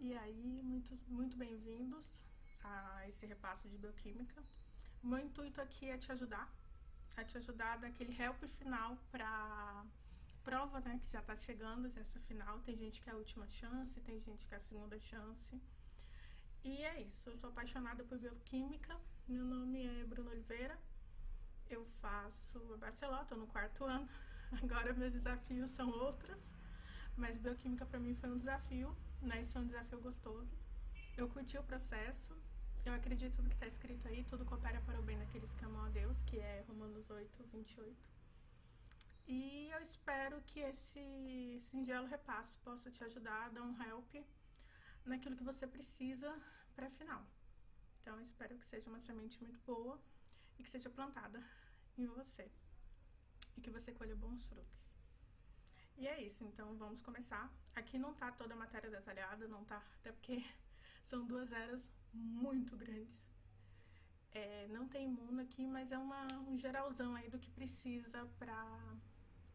E aí, muito bem-vindos a esse repasso de bioquímica. O meu intuito aqui é te ajudar daquele help final para prova, né, que já tá chegando, já essa final. Tem gente que é a última chance, tem gente que é a segunda chance. E é isso, eu sou apaixonada por bioquímica. Meu nome é Bruna Oliveira. Eu faço Barcelona, tô no 4º ano. Agora meus desafios são outros, mas bioquímica para mim foi um desafio, né? Isso foi um desafio gostoso. Eu curti o processo. Eu acredito em tudo que está escrito aí, tudo coopera para o bem daqueles que amam a Deus, que é Romanos 8:28. E eu espero que esse singelo repasse possa te ajudar a dar um help naquilo que você precisa para a final. Então eu espero que seja uma semente muito boa e que seja plantada em você e que você colha bons frutos. E é isso, então vamos começar. Aqui não tá toda a matéria detalhada, não tá, até porque são 2 eras muito grandes. Não tem imuno aqui, mas é um geralzão aí do que precisa para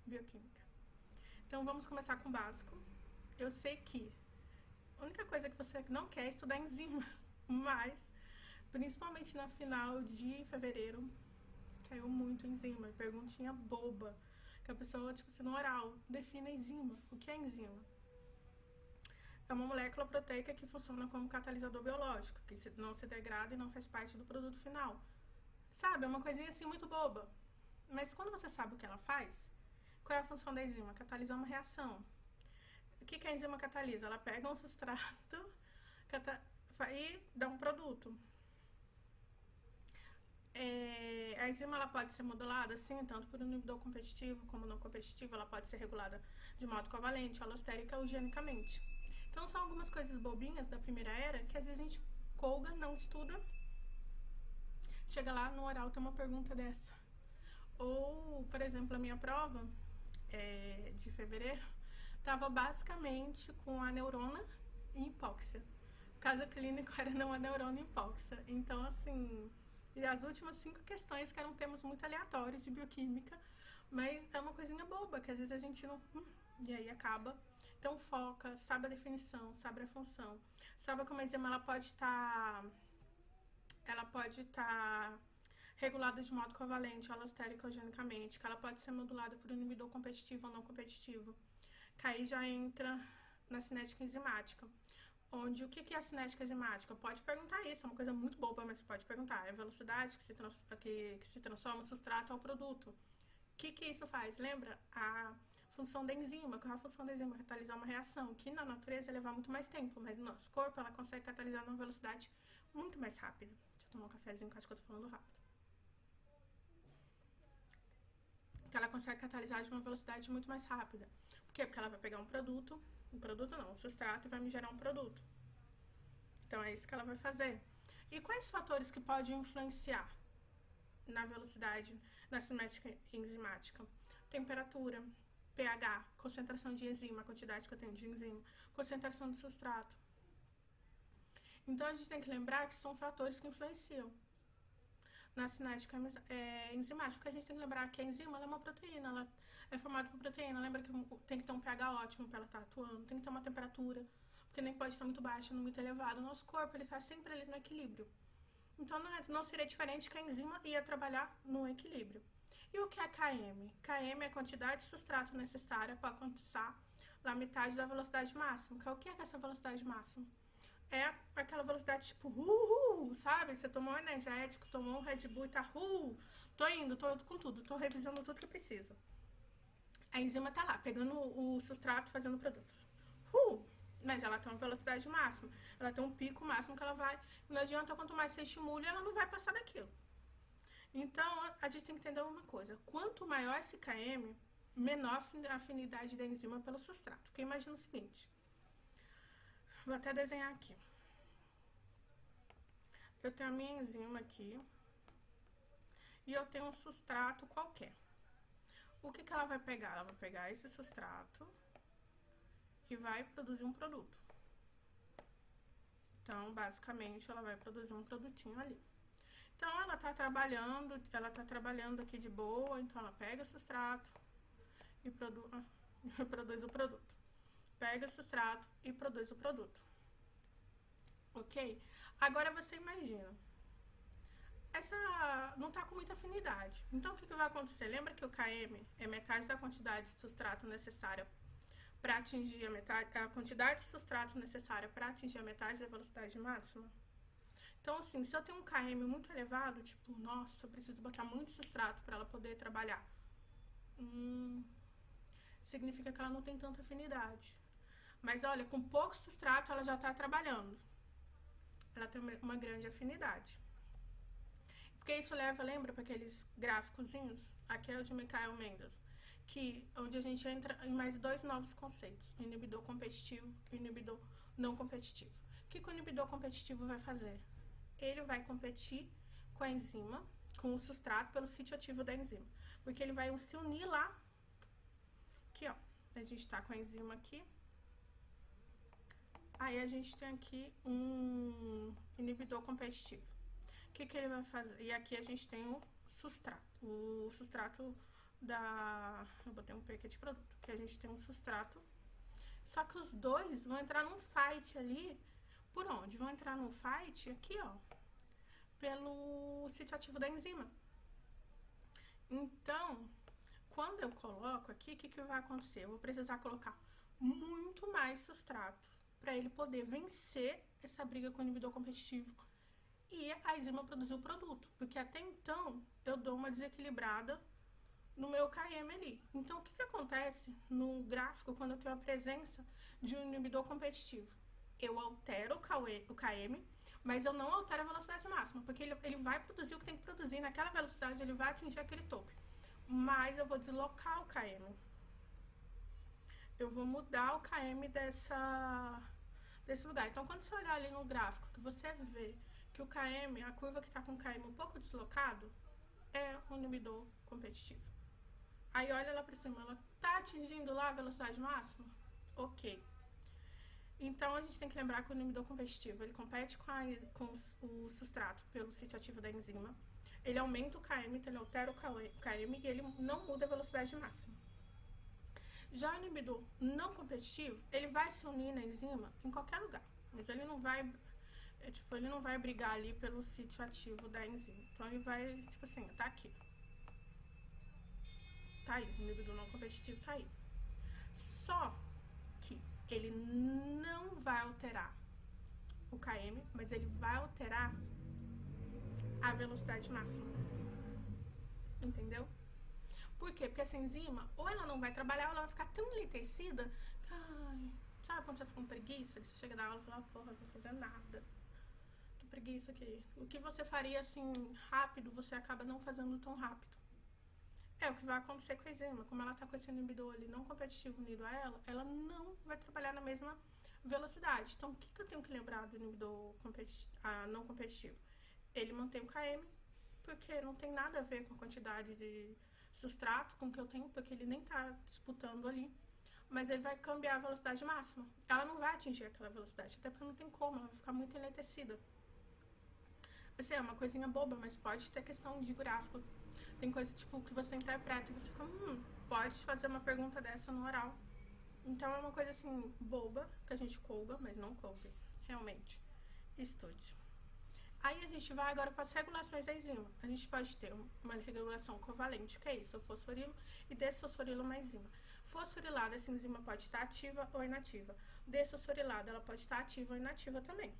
bioquímica. Então vamos começar com o básico. Eu sei que a única coisa que você não quer é estudar enzimas, mas principalmente na final de fevereiro caiu muito enzima, perguntinha boba, que a pessoa, tipo assim, no oral, define a enzima. O que é enzima? É uma molécula proteica que funciona como catalisador biológico, que não se degrada e não faz parte do produto final. Sabe, é uma coisinha assim muito boba. Mas quando você sabe o que ela faz, qual é a função da enzima? Catalisar uma reação. O que a enzima catalisa? Ela pega um substrato e dá um produto. A enzima ela pode ser modulada, sim, tanto por inibidor competitivo como não competitivo. Ela pode ser regulada de modo covalente, alostérica ou genicamente. Então são algumas coisas bobinhas da primeira era que às vezes a gente colga, não estuda. Chega lá no oral tem uma pergunta dessa. Ou, por exemplo, a minha prova de fevereiro estava basicamente com a neurona e hipóxia. O caso clínico era não a neurona e hipóxia. Então, assim, e as últimas 5 questões que eram temas muito aleatórios de bioquímica, mas é uma coisinha boba que às vezes a gente não. E aí acaba. Então foca, sabe a definição, sabe a função, sabe como a enzima ela pode estar regulada de modo covalente, alostérico ou genicamente, que ela pode ser modulada por inibidor competitivo ou não competitivo. Que aí já entra na cinética enzimática. Onde o que é a cinética enzimática? Pode perguntar isso, é uma coisa muito boba, mas pode perguntar. É a velocidade que se transforma o substrato ao produto. O que isso faz? Lembra? A função da enzima. Qual é a função da enzima? Catalisar uma reação, que na natureza leva muito mais tempo, mas no nosso corpo ela consegue catalisar numa velocidade muito mais rápida. Deixa eu tomar um cafezinho, que acho que eu tô falando rápido. Que ela consegue catalisar de uma velocidade muito mais rápida. Por quê? Porque ela vai pegar um substrato, e vai me gerar um produto. Então é isso que ela vai fazer. E quais fatores que podem influenciar na velocidade, na cinética enzimática? Temperatura, pH, concentração de enzima, a quantidade que eu tenho de enzima, concentração de substrato. Então a gente tem que lembrar que são fatores que influenciam na cinética enzimática, porque a gente tem que lembrar que a enzima ela é uma proteína, ela é formada por proteína. Lembra que tem que ter um pH ótimo para ela estar atuando, tem que ter uma temperatura, porque nem pode estar muito baixa, nem muito elevada. O nosso corpo ele está sempre ali no equilíbrio. Então não seria diferente que a enzima ia trabalhar no equilíbrio. E o que é KM? KM é a quantidade de substrato necessária para alcançar a metade da velocidade máxima. O que é essa velocidade máxima? É aquela velocidade tipo, sabe? Você tomou um energético, tomou um Red Bull e tá, tô indo, tô com tudo, tô revisando tudo que precisa. A enzima tá lá, pegando o substrato, fazendo o produto. Mas ela tem uma velocidade máxima, ela tem um pico máximo que ela vai. Não adianta quanto mais você estimula, ela não vai passar daquilo. Então, a gente tem que entender uma coisa: quanto maior esse KM, menor a afinidade da enzima pelo substrato. Porque imagina o seguinte: vou até desenhar aqui. Eu tenho a minha enzima aqui e eu tenho um substrato qualquer. O que ela vai pegar? Ela vai pegar esse substrato e vai produzir um produto. Então, basicamente, ela vai produzir um produtinho ali. Então, ela tá trabalhando aqui de boa, então ela pega o substrato e produz o produto. Pega o substrato e produz o produto. ok? Agora você imagina, essa não tá com muita afinidade. Então o que vai acontecer? Lembra que o km é metade da quantidade de substrato necessária para atingir a quantidade de substrato necessária para atingir a metade da velocidade máxima? Então, assim, se eu tenho um km muito elevado, tipo, nossa, eu preciso botar muito substrato para ela poder trabalhar. Significa que ela não tem tanta afinidade. Mas olha, com pouco substrato ela já está trabalhando. Ela tem uma grande afinidade. Porque isso leva, lembra, para aqueles gráficozinhos? Aqui é o de Michael Mendes, onde a gente entra em mais dois novos conceitos: o inibidor competitivo e o inibidor não competitivo. O que o inibidor competitivo vai fazer? Ele vai competir com a enzima, com o substrato, pelo sítio ativo da enzima. Porque ele vai se unir lá. Aqui, ó. A gente tá com a enzima aqui. Aí a gente tem aqui um inibidor competitivo. O que ele vai fazer? E aqui a gente tem o substrato. O substrato da... Eu botei um perca de produto. Que a gente tem um substrato. Só que os dois vão entrar num fight ali. Por onde? Vão entrar num fight aqui, ó. Pelo sítio ativo da enzima. Então, quando eu coloco aqui, o que vai acontecer? Eu vou precisar colocar muito mais substrato para ele poder vencer essa briga com o inibidor competitivo e a enzima produzir o produto. Porque até então, eu dou uma desequilibrada no meu KM ali. Então, o que acontece no gráfico quando eu tenho a presença de um inibidor competitivo? Eu altero o KM, mas eu não altero a velocidade máxima, porque ele vai produzir o que tem que produzir. Naquela velocidade, ele vai atingir aquele topo. Mas eu vou deslocar o KM. Eu vou mudar o KM desse lugar. Então, quando você olhar ali no gráfico, que você vê que o KM, a curva que está com o KM um pouco deslocado, é um inibidor competitivo. Aí olha lá para cima, ela está atingindo lá a velocidade máxima? Ok. Então, a gente tem que lembrar que o inibidor competitivo, ele compete com o substrato pelo sítio ativo da enzima. Ele aumenta o KM, então ele altera o KM e ele não muda a velocidade máxima. Já o inibidor não competitivo, ele vai se unir na enzima em qualquer lugar, mas ele não vai, ele não vai brigar ali pelo sítio ativo da enzima. Então ele vai, tipo assim, tá aqui. Tá aí, o inibidor não competitivo tá aí. Só que ele não vai alterar o KM, mas ele vai alterar a velocidade máxima. Entendeu? Por quê? Porque essa enzima, ou ela não vai trabalhar, ou ela vai ficar tão enletecida. Ai, sabe quando você tá com preguiça? Que você chega da aula e fala, porra, não vou fazer nada. Tô preguiça aqui. O que você faria assim, rápido, você acaba não fazendo tão rápido. É o que vai acontecer com a enzima. Como ela tá com esse inibidor ali não competitivo unido a ela não vai trabalhar na mesma velocidade. Então, o que eu tenho que lembrar do inibidor não competitivo? Ele mantém o KM, porque não tem nada a ver com a quantidade de substrato com que eu tenho, porque ele nem tá disputando ali. Mas ele vai cambiar a velocidade máxima. Ela não vai atingir aquela velocidade, até porque não tem como, ela vai ficar muito enletecida. Assim, é uma coisinha boba, mas pode ter questão de gráfico. Tem coisa tipo que você interpreta e você fica, pode fazer uma pergunta dessa no oral. Então é uma coisa assim, boba, que a gente colga, mas não colgue. Realmente. Estude. Aí a gente vai agora para as regulações da enzima. A gente pode ter uma regulação covalente, que é isso, o fosforilo e desfosforilo uma enzima. Fosforilada, essa enzima pode estar ativa ou inativa. Desfosforilada, ela pode estar ativa ou inativa também.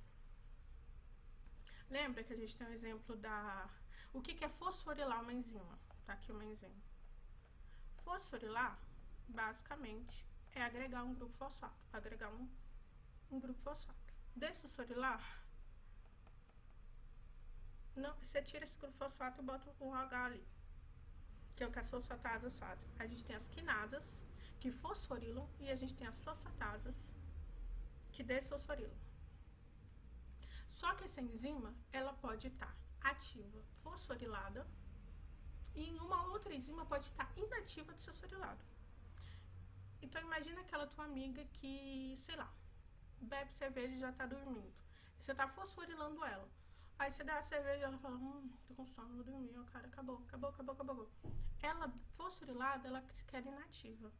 Lembra que a gente tem um exemplo da... O que é fosforilar uma enzima? Tá aqui uma enzima. Fosforilar, basicamente, é agregar um grupo fosfato. Agregar um grupo fosfato. Desfosforilar... Não, você tira esse grupo fosfato e bota um H ali, que é o que as fosfatasas fazem. A gente tem as quinasas, que fosforilam, e a gente tem as fosfatasas, que desfosforilam. Só que essa enzima, ela pode estar ativa, fosforilada, e em uma outra enzima pode estar inativa, desfosforilada. Então, imagina aquela tua amiga que, sei lá, bebe cerveja e já tá dormindo. Você tá fosforilando ela. Aí você dá a cerveja e ela fala, tô com sono, vou dormir, ó, cara, acabou. Ela, fosforilada, ela se quer inativa.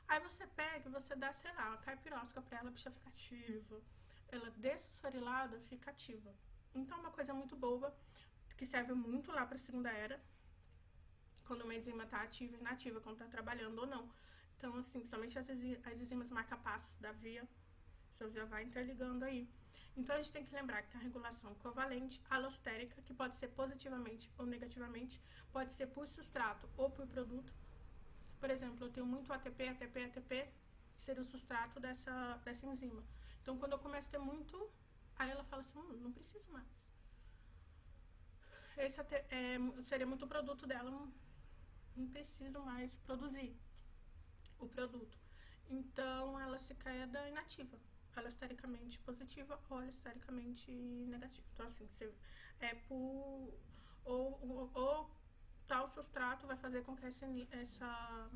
Aí você pega e você dá, sei lá, uma caipirosca pra ela, a bicha fica ativa. ela desfosforilada fica ativa. Então é uma coisa muito boba, que serve muito lá pra segunda era, quando uma enzima tá ativa e inativa, quando tá trabalhando ou não. Então, assim, principalmente as enzimas marca-passos da via, você já vai interligando aí. Então, a gente tem que lembrar que tem a regulação covalente, alostérica, que pode ser positivamente ou negativamente, pode ser por substrato ou por produto. Por exemplo, eu tenho muito ATP, que seria o substrato dessa enzima. Então, quando eu começo a ter muito, aí ela fala assim, não preciso mais. Esse seria muito produto dela, não preciso mais produzir o produto. Então, ela se queda inativa, alostericamente positiva ou alostericamente negativa. Então, assim, ou tal substrato vai fazer com que essa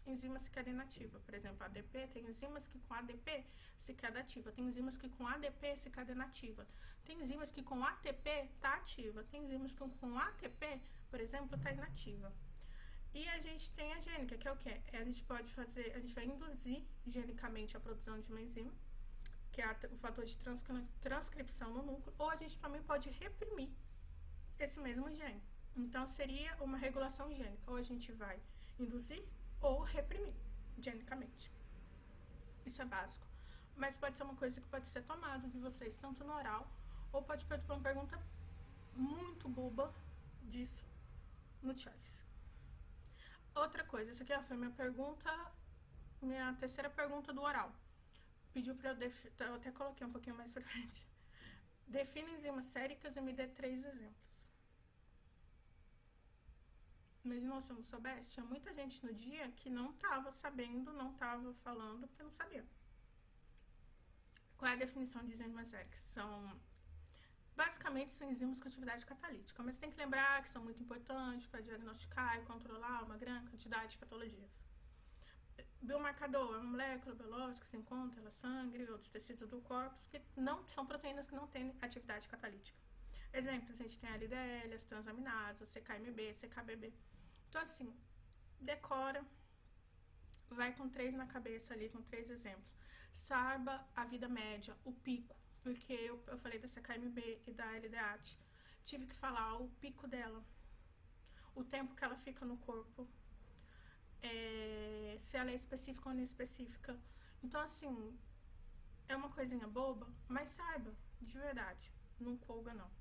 enzima se quede inativa. Por exemplo, ADP, tem enzimas que com ADP se queda ativa. Tem enzimas que com ADP se queda inativa. Tem enzimas que com ATP está ativa. Tem enzimas que com ATP, por exemplo, está inativa. E a gente tem a gênica, que é o quê? A gente vai induzir genicamente a produção de uma enzima, que é o fator de transcrição no núcleo, ou a gente também pode reprimir esse mesmo gene. Então, seria uma regulação gênica, ou a gente vai induzir ou reprimir genicamente. Isso é básico. Mas pode ser uma coisa que pode ser tomada de vocês, tanto no oral, ou pode perguntar uma pergunta muito boba disso no Choice. Outra coisa, essa aqui foi minha terceira pergunta do oral. Pediu pra eu até coloquei um pouquinho mais pra frente. Define enzimas séricas e me dê 3 exemplos. Mas, nossa, se eu soubesse, tinha muita gente no dia que não tava sabendo, não tava falando, porque não sabia. Qual é a definição de enzimas séricas? Basicamente, são enzimas com atividade catalítica, mas tem que lembrar que são muito importantes para diagnosticar e controlar uma grande quantidade de patologias. Biomarcador é uma molécula biológica que se encontra no sangue e outros tecidos do corpo, que não são proteínas que não têm atividade catalítica. Exemplos, a gente tem a LDL, as transaminases, CKMB, CKBB. Então, assim, decora, vai com 3 na cabeça ali, com 3 exemplos. Saiba a vida média, o pico, porque eu falei da CKMB e da LDH. Tive que falar o pico dela, o tempo que ela fica no corpo, se ela é específica ou não específica. Então, assim, é uma coisinha boba, mas saiba, de verdade, não colga não.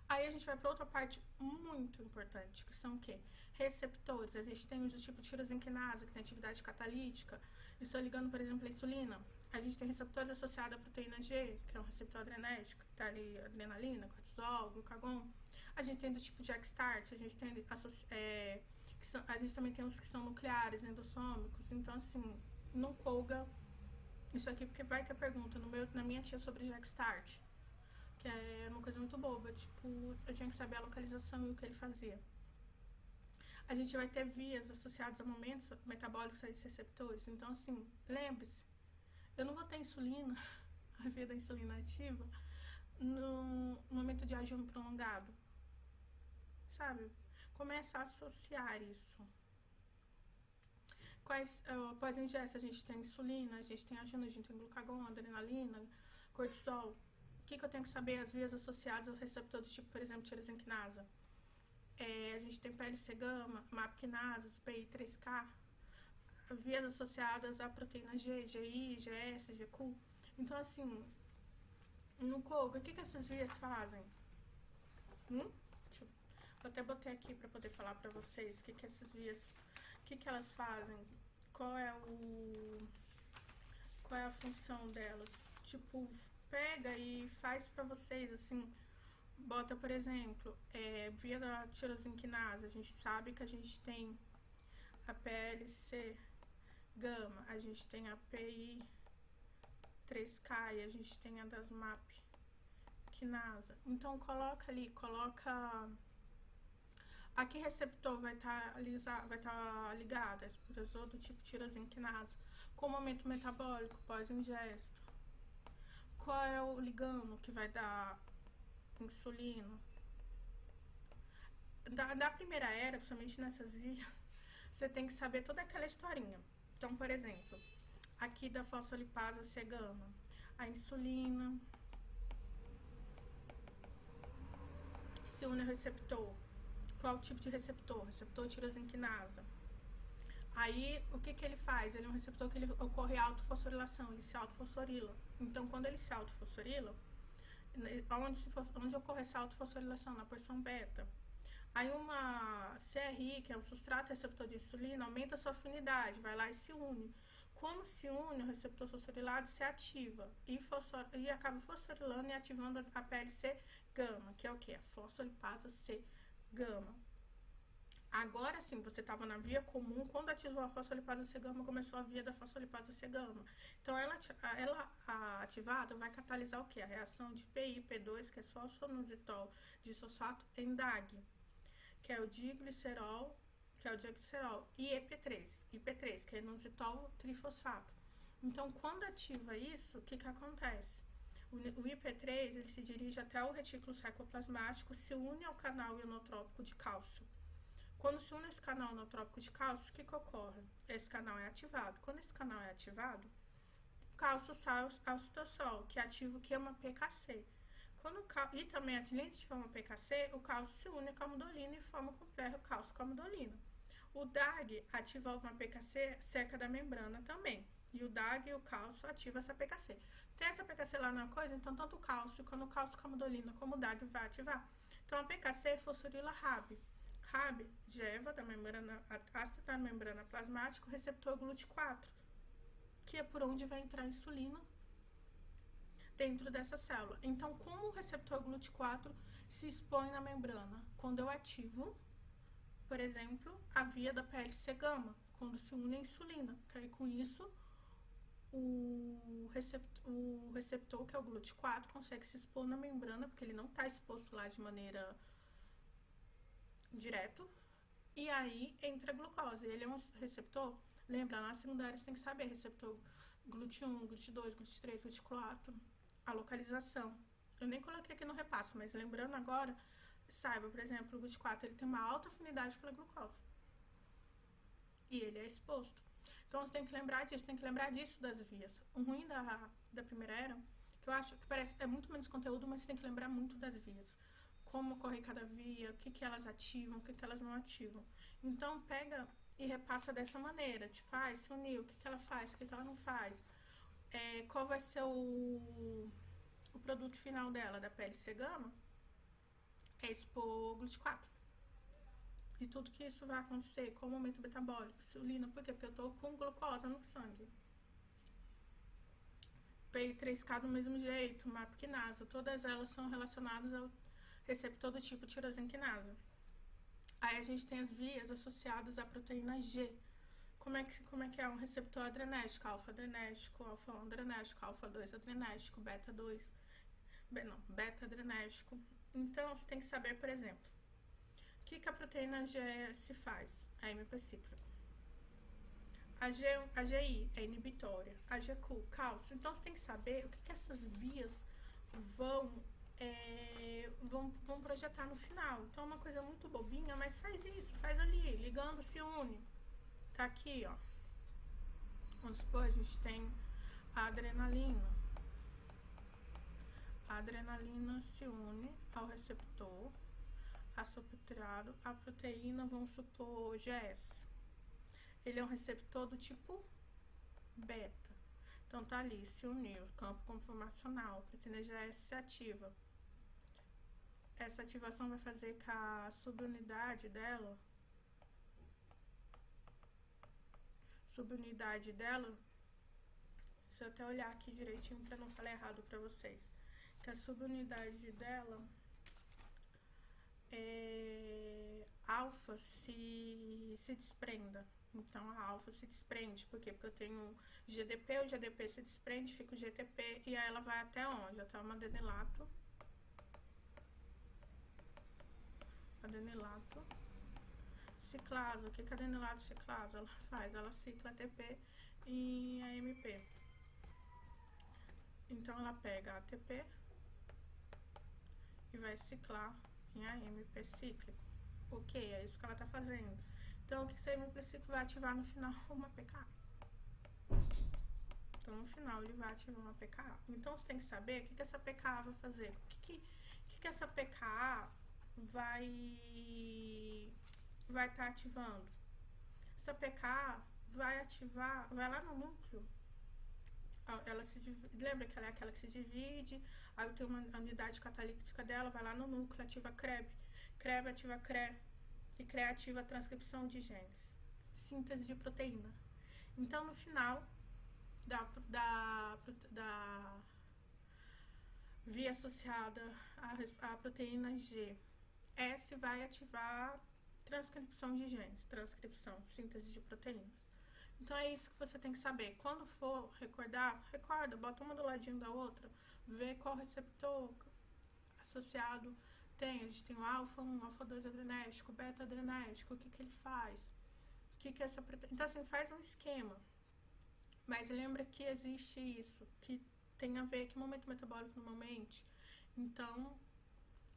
Aí a gente vai para outra parte muito importante, que são o quê? Receptores. A gente tem o tipo tirosinquinase, que tem atividade catalítica. Isso ligando, por exemplo, a insulina. A gente tem receptores associados à proteína G, que é um receptor adrenérgico, que está ali adrenalina, cortisol, glucagon. A gente tem do tipo de X-start, a gente tem a gente também tem os que são nucleares, endossômicos. Então, assim, não colga isso aqui, porque vai ter pergunta na minha tia sobre X-start, que é uma coisa muito boba, tipo, eu tinha que saber a localização e o que ele fazia. A gente vai ter vias associadas a momentos metabólicos a esses receptores. Então, assim, lembre-se, eu não vou ter insulina, a via da insulina ativa, no momento de ayuno prolongado. Sabe? Começa a associar isso. Após a ingesta, a gente tem insulina, a gente tem ayuno, a gente tem glucagon, adrenalina, cortisol. O que eu tenho que saber? As vias associadas ao receptor do tipo, por exemplo, tirosinquinase. A gente tem PLC gama, MAP quinase, PI3K, vias associadas à proteína G, GI, GS, GQ. Então, assim, no colga, o que essas vias fazem? Eu até botei aqui para poder falar para vocês o que essas vias, o que elas fazem, qual é a função delas. Tipo, pega e faz para vocês, assim, bota, por exemplo, via da tirosinquinase, a gente sabe que a gente tem a PLC gama, a gente tem a PI3K e a gente tem a das MAP quinase. Então, coloca a que receptor vai estar ligado, a expressor do tipo tirosinquinase, com o momento metabólico pós-ingesta. Qual é o ligando que vai dar insulina? Da primeira era, principalmente nessas vias, você tem que saber toda aquela historinha. Então, por exemplo, aqui da fosfolipase C-gama, a insulina. Se une ao receptor. Qual tipo de receptor? Receptor tirosinquinasa. Aí, o que ele faz? Ele é um receptor que ele ocorre autofosforilação, ele se autofosforila. Então, quando ele se autofosforila, onde ocorre essa autofosforilação? Na porção beta. Aí uma CRI, que é um substrato receptor de insulina, aumenta a sua afinidade, vai lá e se une. Quando se une, o receptor fosforilado se ativa e acaba fosforilando e ativando a PLC gama, que é o que? A fosfolipasa C gama. Agora sim, você estava na via comum, quando ativou a fosfolipasa C gama, começou a via da fosfolipasa C gama. Então, ela ativada vai catalisar o que? A reação de PI-P2, que é fosfoinositol disfosfato em DAG, que é o diglicerol, e IP3, que é inositol trifosfato. Então, quando ativa isso, o que acontece? O IP3 ele se dirige até o retículo sarcoplasmático, se une ao canal ionotrópico de cálcio. Quando se une a esse canal ionotrópico de cálcio, o que ocorre? Esse canal é ativado. Quando esse canal é ativado, o cálcio sai ao citosol, que ativa o que é uma PKC. E também, além de ativar uma PKC, o cálcio se une com a amidolina e forma o complexo cálcio com a amidolina. O DAG ativa uma PKC seca da membrana também. E o DAG e o cálcio ativam essa PKC. Tem essa PKC lá na coisa, então tanto o cálcio, quando o cálcio com a amidolina, como o DAG vai ativar. Então a PKC fosforila RAB. RAB, GEVA, ácido da membrana plasmática, o receptor GLUT4, que é por onde vai entrar a insulina dentro dessa célula. Então, como o receptor GLUT4 se expõe na membrana? Quando eu ativo, por exemplo, a via da PLC gama, quando se une a insulina. Que aí, com isso, o receptor, que é o GLUT4, consegue se expor na membrana, porque ele não está exposto lá de maneira direto, e aí entra a glucose. Ele é um receptor, lembra, na secundária você tem que saber, receptor GLUT1, GLUT2, GLUT3, GLUT4, a localização. Eu nem coloquei aqui no repasso, mas lembrando agora, saiba, por exemplo, o GLUT4 ele tem uma alta afinidade pela glucose. E ele é exposto. Então você tem que lembrar disso das vias. O ruim da primeira era, que eu acho que parece é muito menos conteúdo, mas você tem que lembrar muito das vias. Como ocorre cada via, o que elas ativam, o que elas não ativam. Então pega e repassa dessa maneira, tipo, se uniu, o que ela faz, o que ela não faz. Qual vai ser o produto final dela, da PLC gama? É expor GLUT4. E tudo que isso vai acontecer com o aumento metabólico, insulina, por quê? Porque eu tô com glucosa no sangue. PI3K do mesmo jeito, MAPkinase, todas elas são relacionadas ao receptor do tipo tirosinquinase. Aí a gente tem as vias associadas à proteína G. Como é que é um receptor adrenético? Alfa-adrenético, alfa-1-adrenético, alfa-2-adrenético, beta-adrenético. Então, você tem que saber, por exemplo, o que a proteína G se faz? A MP cíclico. A GI é inibitória. A GQ, cálcio. Então, você tem que saber o que essas vias vão projetar no final. Então, é uma coisa muito bobinha, mas faz isso, faz ali, ligando, se une. Tá aqui, ó. Vamos supor, a gente tem a adrenalina. A adrenalina se une ao receptor associado à proteína, vamos supor, GS. Ele é um receptor do tipo beta. Então, tá ali, se uniu, campo conformacional, a proteína GS se ativa. Essa ativação vai fazer que a subunidade dela, se eu até olhar aqui direitinho para não falar errado para vocês, que a subunidade dela alfa se desprenda. Então, a alfa se desprende. Por quê? Porque eu tenho GDP, o GDP se desprende, fica o GTP, e aí ela vai até onde? Até uma adenilato. Ciclase. O que a adenilato ciclase ela faz? Ela cicla ATP em AMP. Então, ela pega a ATP e vai ciclar em AMP cíclico. Ok, é isso que ela está fazendo. Então, o que esse AMP cíclico vai ativar no final? Uma PK. Então, no final, ele vai ativar uma PKA. Então, você tem que saber o que essa PKA vai fazer. O que essa PKA vai estar ativando? Essa PKA vai ativar, vai lá no núcleo. Ela se divide, lembra que ela é aquela que se divide, aí tem uma unidade catalítica dela, vai lá no núcleo, ativa CREB. CREB ativa CRE. E CRE ativa a transcrição de genes. Síntese de proteína. Então, no final da via associada à proteína G, S vai ativar transcrição de genes, transcrição, síntese de proteínas. Então é isso que você tem que saber. Quando for recorda, bota uma do ladinho da outra, vê qual receptor associado tem. A gente tem o alfa-1, alfa-2 adrenérgico, beta-adrenérgico, o que ele faz? O que essa proteína... Então assim, faz um esquema. Mas lembra que existe isso, que tem a ver com momento metabólico normalmente. Então,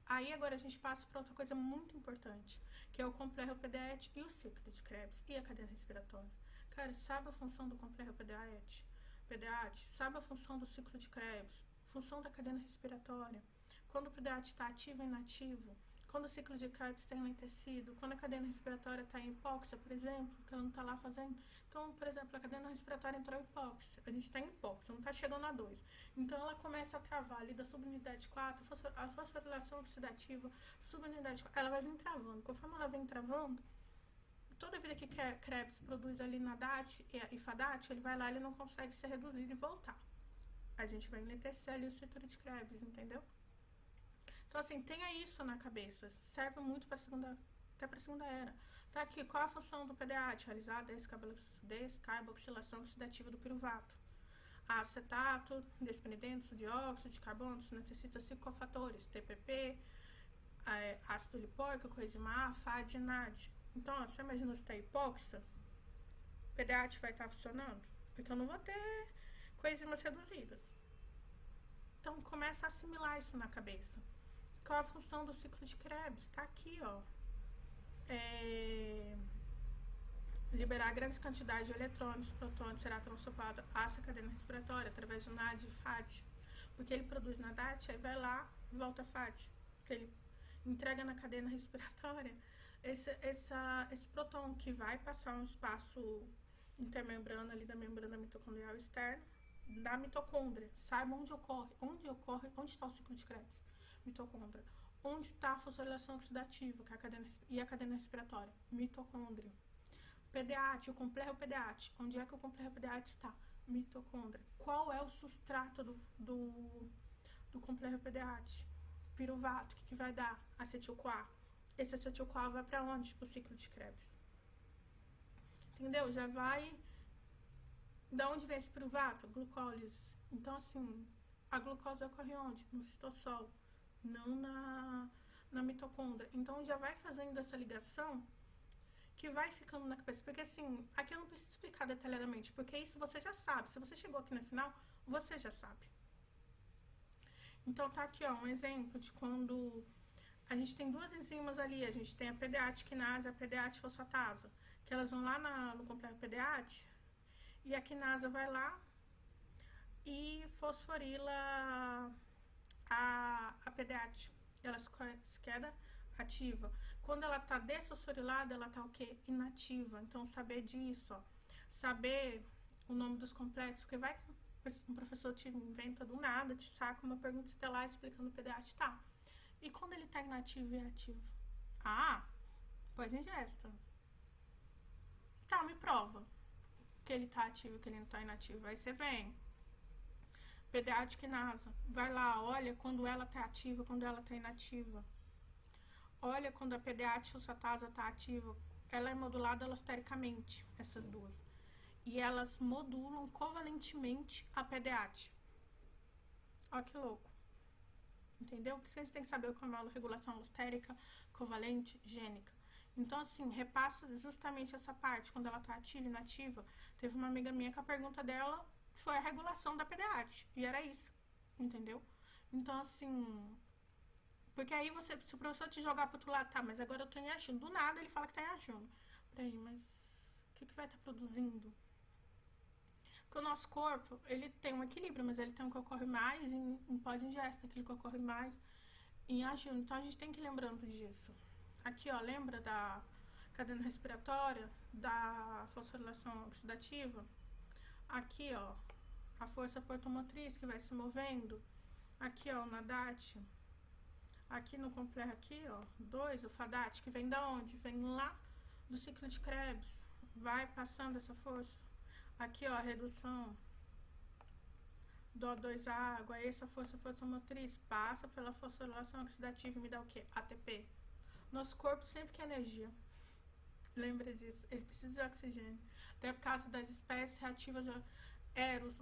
aí agora a gente passa para outra coisa muito importante, que é o complexo PDAT e o ciclo de Krebs e a cadeia respiratória. Cara, sabe a função do complexo PDAT? Sabe a função do ciclo de Krebs? Função da cadeia respiratória. Quando o PDAT está ativo e inativo, quando o ciclo de Krebs está enlentecido, quando a cadeia respiratória está em hipóxia, por exemplo, que ela não está lá fazendo. Então, por exemplo, a cadeia respiratória entrou em hipóxia, a gente está em hipóxia, não está chegando a 2. Então, ela começa a travar ali da subunidade 4, a fosforilação oxidativa, subunidade 4, ela vai vir travando. Conforme ela vem travando, toda vida que Krebs produz ali na DAT e FADAT, ele vai lá, ele não consegue ser reduzido e voltar. A gente vai enlentecer ali o ciclo de Krebs, entendeu? Então, assim, tenha isso na cabeça. Serve muito até para a segunda era. Tá aqui, qual a função do PDAT? Realizar a descarboxilação oxidativa do piruvato. Acetato, desprendendo de dióxido de carbono, necessita 5 cofatores, TPP, ácido lipóico, coenzima A, FAD e NAD. Então, ó, você imagina se tá hipóxia, o PDAT vai estar funcionando? Porque eu não vou ter coenzimas reduzidas. Então, começa a assimilar isso na cabeça. Qual a função do ciclo de Krebs? Tá aqui, ó. Liberar grandes quantidades de eletrônios, protônios, será transformado a essa cadeia respiratória através do NAD e FAD. Porque ele produz na DAT, aí vai lá e volta a FAD. Porque ele entrega na cadeia respiratória esse próton que vai passar um espaço intermembrana ali da membrana mitocondrial externa da mitocôndria. Saiba onde está o ciclo de Krebs. Mitocôndria. Onde está a fosforilação oxidativa, que é a cadeia respiratória? Mitocôndria. PDAT, o complexo PDAT. Onde é que o complexo PDAT está? Mitocôndria. Qual é o substrato do complexo PDAT? Piruvato. O que vai dar? Acetil-CoA. Esse acetil-CoA vai para onde? Para o ciclo de Krebs. Entendeu? Já vai... Da onde vem esse piruvato? Glucólise. Então, assim, a glucose ocorre onde? No citossol. Não na mitocôndria. Então, já vai fazendo essa ligação que vai ficando na cabeça. Porque, assim, aqui eu não preciso explicar detalhadamente, porque isso você já sabe. Se você chegou aqui no final, você já sabe. Então, tá aqui, ó, um exemplo de quando a gente tem duas enzimas ali. A gente tem a PDAT quinase e a PDAT fosfatasa, que elas vão lá no complexo PDAT, e a quinasa vai lá e fosforila a PDAT. Ela se queda ativa. Quando ela tá desfosforilada, ela tá o quê? Inativa. Então, saber disso, ó. Saber o nome dos complexos, porque vai que um professor te inventa do nada, te saca uma pergunta, você tá lá explicando o PDAT, tá. E quando ele tá inativo e ativo? Ah, pois ingesta. Tá, me prova que ele tá ativo e que ele não tá inativo. Aí você vem. PDAT quinasa. Vai lá, olha quando ela tá ativa, quando ela tá inativa. Olha quando a PDAT fosfatasa tá ativa. Ela é modulada alostericamente, essas duas. E elas modulam covalentemente a PDAT. Olha que louco. Entendeu? Por isso a gente tem que saber como é a regulação alostérica, covalente, gênica. Então, assim, repassa justamente essa parte, quando ela tá ativa e inativa. Teve uma amiga minha que a pergunta dela foi a regulação da PDAT. E era isso, entendeu? Então, assim... Porque aí se o professor te jogar pro outro lado, tá, mas agora eu tô em ajuno. Do nada ele fala que tá em ajuno. Peraí, mas o que vai estar produzindo? Porque o nosso corpo, ele tem um equilíbrio, mas ele tem um que ocorre mais em pós-ingesta, aquele que ocorre mais em ágil. Então a gente tem que ir lembrando disso. Aqui, ó, lembra da cadeia respiratória, da fosforilação oxidativa? Aqui, ó, a força portomotriz que vai se movendo. Aqui, ó, o NADAT. Aqui no complexo, aqui, ó, 2, o FADAT, que vem da onde? Vem lá do ciclo de Krebs. Vai passando essa força. Aqui, ó, a redução do O2 água, essa força motriz passa pela fosforilação oxidativa e me dá o quê? ATP. Nosso corpo sempre quer energia. Lembra disso? Ele precisa de oxigênio. Até por causa das espécies reativas de Eros.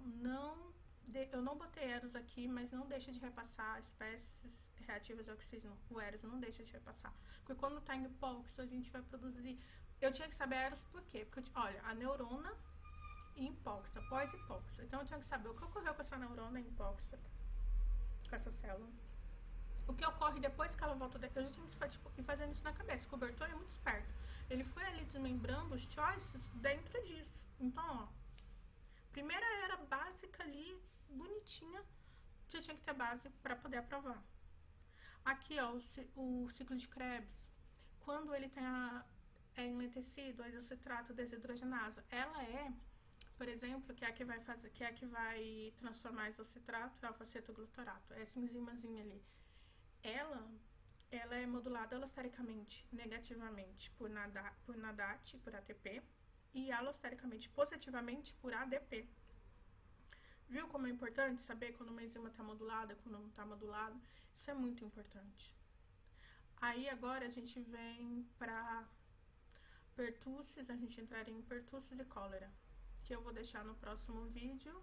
Eu não botei Eros aqui, mas não deixa de repassar espécies reativas de oxígeno. O Eros não deixa de repassar. Porque quando está em hipóxido, a gente vai produzir... Eu tinha que saber Eros por quê? Porque, olha, a neurona hipóxia, pós-hipóxia. Então eu tinha que saber o que ocorreu com essa neurona hipóxia, com essa célula. O que ocorre depois que ela volta... Eu já tinha que ir fazendo isso na cabeça. O cobertor é muito esperto. Ele foi ali desmembrando os choices dentro disso. Então, ó, primeira era básica ali, bonitinha. Você tinha que ter base para poder aprovar. Aqui, ó, o ciclo de Krebs. Quando ele tem em tecido, a isocitrato desidrogenasa. Ela é, por exemplo, que é a que vai transformar a isocitrato em alfa-cetoglutarato. Essa enzimazinha ali. Ela é modulada alostericamente, negativamente por NADAT, por ATP, e alostericamente positivamente por ADP. Viu como é importante saber quando uma enzima está modulada, quando não está modulada? Isso é muito importante. Aí agora a gente vem para pertussis, a gente entraria em pertussis e cólera, que eu vou deixar no próximo vídeo.